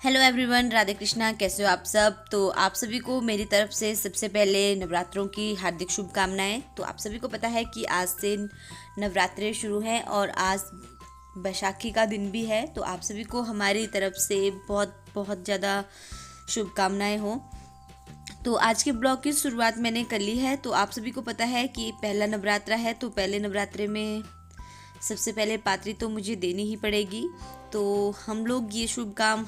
Hello everyone, Radhe Krishna. कैसे हो आप सब? तो आप सभी को मेरी तरफ से सबसे पहले नवरात्रों की हार्दिक शुभकामनाएं। तो आप सभी को पता है कि आज से नवरात्रे शुरू हैं और आज बैसाखी का दिन भी है। तो आप सभी को हमारी तरफ से बहुत बहुत ज़्यादा शुभकामनाएं हो। तो आज के ब्लॉग की शुरुआत मैंने कर ली है। तो आप सभी को पता है कि पहला नवरात्रा है, तो पहले नवरात्रे में सबसे पहले पातरी तो मुझे देनी ही पड़ेगी। तो हम लोग ये शुभ काम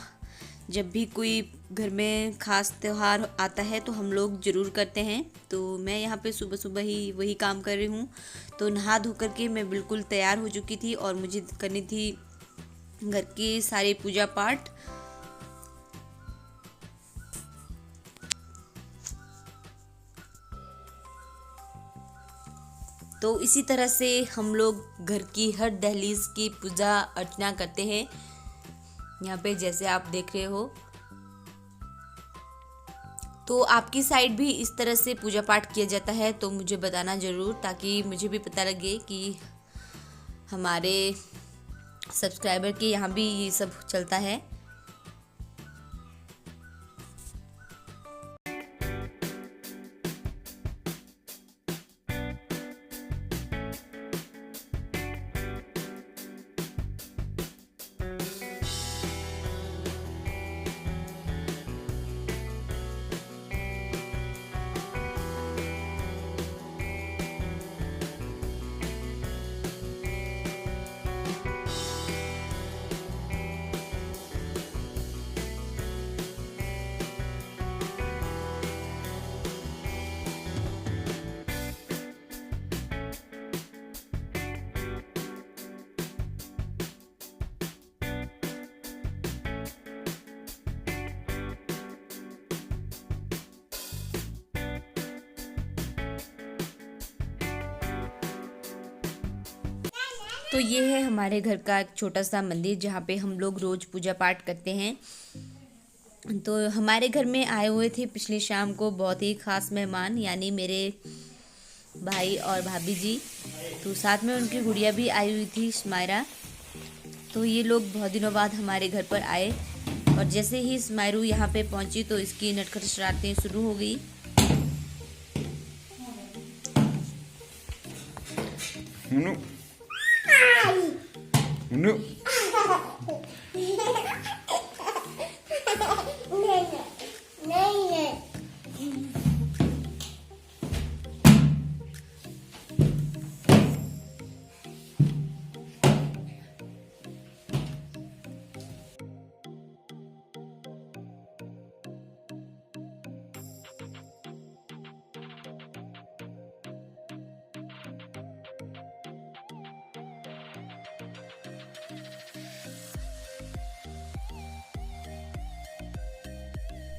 जब भी कोई घर में खास त्यौहार आता है तो हम लोग ज़रूर करते हैं। तो मैं यहाँ पे सुबह सुबह ही वही काम कर रही हूँ। तो नहा धो कर के मैं बिल्कुल तैयार हो चुकी थी और मुझे करनी थी घर की सारी पूजा पाठ। तो इसी तरह से हम लोग घर की हर दहलीज की पूजा अर्चना करते हैं। यहाँ पे जैसे आप देख रहे हो, तो आपकी साइड भी इस तरह से पूजा पाठ किया जाता है तो मुझे बताना ज़रूर, ताकि मुझे भी पता लगे कि हमारे सब्सक्राइबर के यहाँ भी ये सब चलता है। तो ये है हमारे घर का एक छोटा सा मंदिर जहाँ पे हम लोग रोज़ पूजा पाठ करते हैं। तो हमारे घर में आए हुए थे पिछली शाम को बहुत ही ख़ास मेहमान, यानी मेरे भाई और भाभी जी। तो साथ में उनकी गुड़िया भी आई हुई थी, स्मायरा। तो ये लोग बहुत दिनों बाद हमारे घर पर आए और जैसे ही स्मायरू यहाँ पे पहुँची तो इसकी नटखट शरारतें शुरू हो गई। No.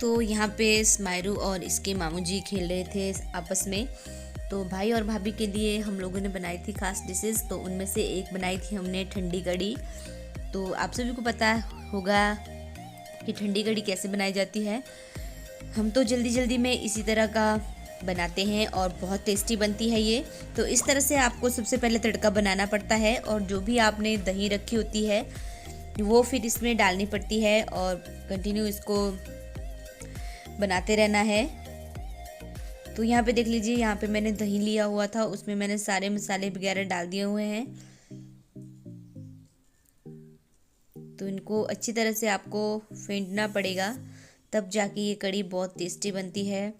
तो यहाँ पे स्मायरू और इसके मामू जी खेल रहे थे आपस में। तो भाई और भाभी के लिए हम लोगों ने बनाई थी खास डिशेस। तो उनमें से एक बनाई थी हमने ठंडी कढ़ी। तो आप सभी को पता होगा कि ठंडी कढ़ी कैसे बनाई जाती है। हम तो जल्दी जल्दी में इसी तरह का बनाते हैं और बहुत टेस्टी बनती है ये। तो इस तरह से आपको सबसे पहले तड़का बनाना पड़ता है और जो भी आपने दही रखी होती है वो फिर इसमें डालनी पड़ती है और कंटिन्यू इसको बनाते रहना है। तो यहाँ पे देख लीजिए, यहाँ पे मैंने दही लिया हुआ था, उसमें मैंने सारे मसाले वगैरह डाल दिए हुए हैं। तो इनको अच्छी तरह से आपको फेंटना पड़ेगा, तब जाके ये कढ़ी बहुत टेस्टी बनती है।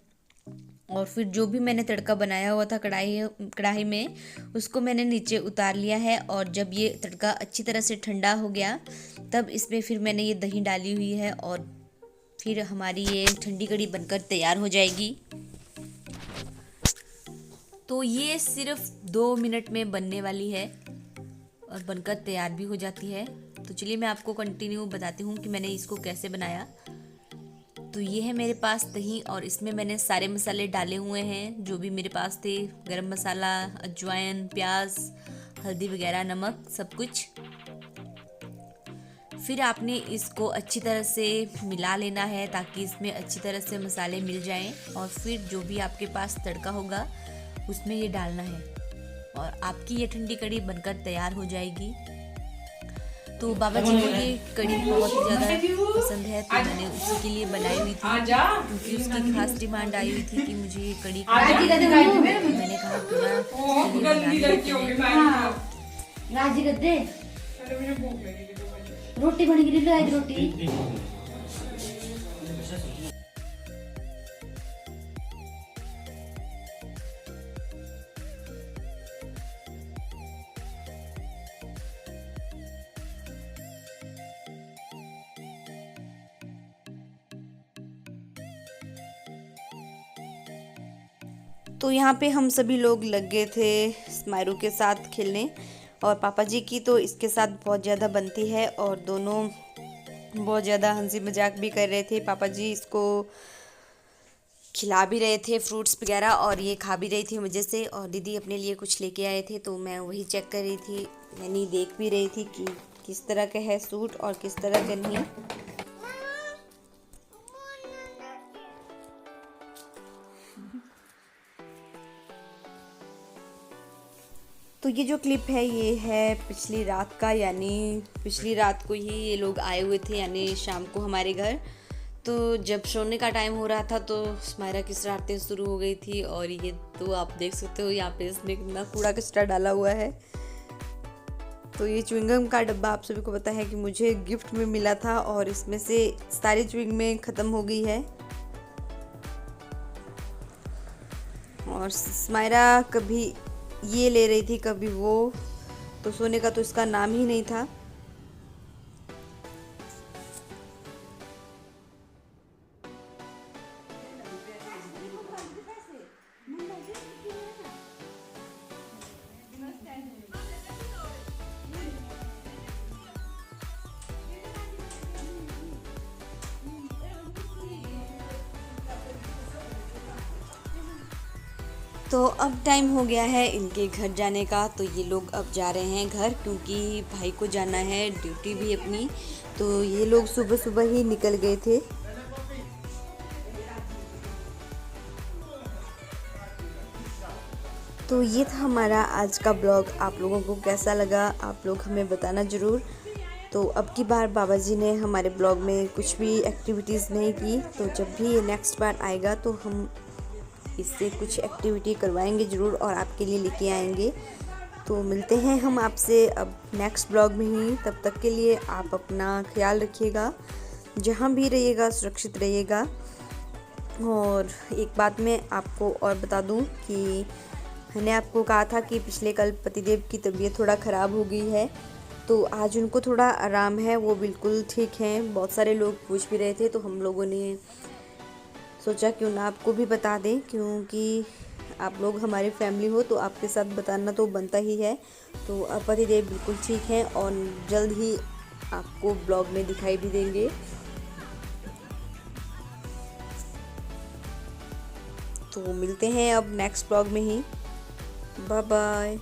और फिर जो भी मैंने तड़का बनाया हुआ था कढ़ाई में, उसको मैंने नीचे उतार लिया है। और जब ये तड़का अच्छी तरह से ठंडा हो गया तब इसमें फिर मैंने ये दही डाली हुई है और फिर हमारी ये ठंडी कढ़ी बनकर तैयार हो जाएगी। तो ये सिर्फ 2 मिनट में बनने वाली है और बनकर तैयार भी हो जाती है। तो चलिए मैं आपको कंटिन्यू बताती हूँ कि मैंने इसको कैसे बनाया। तो ये है मेरे पास दही और इसमें मैंने सारे मसाले डाले हुए हैं जो भी मेरे पास थे, गरम मसाला, अजवाइन, प्याज, हल्दी वगैरह, नमक, सब कुछ। फिर आपने इसको अच्छी तरह से मिला लेना है ताकि इसमें अच्छी तरह से मसाले मिल जाएं। और फिर जो भी आपके पास तड़का होगा उसमें ये डालना है और आपकी ये ठंडी कढ़ी बनकर तैयार हो जाएगी। तो बाबा जी को ये कड़ी बहुत ही ज़्यादा पसंद है, तो मैंने उसी के लिए बनाई हुई थी क्योंकि उसकी खास डिमांड आई हुई थी कि मुझे ये कड़ी खानी है। मैंने कहा क्यों ना राजी कर दे रोटी बन गई लो रोटी। तो यहाँ पे हम सभी लोग लग गए थे स्माइरू के साथ खेलने, और पापा जी की तो इसके साथ बहुत ज़्यादा बनती है और दोनों बहुत ज़्यादा हंसी मजाक भी कर रहे थे। पापा जी इसको खिला भी रहे थे फ्रूट्स वगैरह और ये खा भी रही थी मज़े से, और दीदी अपने लिए कुछ लेके आए थे तो मैं वही चेक कर रही थी, यानी देख भी रही थी कि किस तरह का है सूट और किस तरह का नहीं। तो ये जो क्लिप है ये है पिछली रात का, यानी पिछली रात को ही ये लोग आए हुए थे, यानी शाम को हमारे घर। तो जब सोने का टाइम हो रहा था तो स्माइरा की शरारतें शुरू हो गई थी, और ये तो आप देख सकते हो यहाँ पे इसने कितना कूड़ा कचरा डाला हुआ है। तो ये च्युइंगम का डब्बा आप सभी को पता है कि मुझे गिफ्ट में मिला था, और इसमें से सारी च्युइंगमें ख़त्म हो गई है। और स्माइरा कभी ये ले रही थी कभी वो, तो सोने का तो इसका नाम ही नहीं था। तो अब टाइम हो गया है इनके घर जाने का, तो ये लोग अब जा रहे हैं घर क्योंकि भाई को जाना है ड्यूटी भी अपनी। तो ये लोग सुबह सुबह ही निकल गए थे। तो ये था हमारा आज का ब्लॉग। आप लोगों को कैसा लगा आप लोग हमें बताना ज़रूर। तो अब की बार बाबा जी ने हमारे ब्लॉग में कुछ भी एक्टिविटीज़ नहीं की, तो जब भी ये नेक्स्ट बार आएगा तो हम इससे कुछ एक्टिविटी करवाएंगे ज़रूर और आपके लिए लेके आएंगे। तो मिलते हैं हम आपसे अब नेक्स्ट ब्लॉग में ही। तब तक के लिए आप अपना ख्याल रखिएगा, जहाँ भी रहिएगा सुरक्षित रहिएगा। और एक बात मैं आपको और बता दूं कि मैंने आपको कहा था कि पिछले कल पतिदेव की तबीयत थोड़ा ख़राब हो गई है, तो आज उनको थोड़ा आराम है, वो बिल्कुल ठीक हैं। बहुत सारे लोग पूछ भी रहे थे, तो हम लोगों ने सोचा क्यों ना आपको भी बता दें, क्योंकि आप लोग हमारी फैमिली हो तो आपके साथ बताना तो बनता ही है। तो अब पतिदेव बिल्कुल ठीक हैं और जल्द ही आपको ब्लॉग में दिखाई भी देंगे। तो मिलते हैं अब नेक्स्ट ब्लॉग में ही। Bye bye.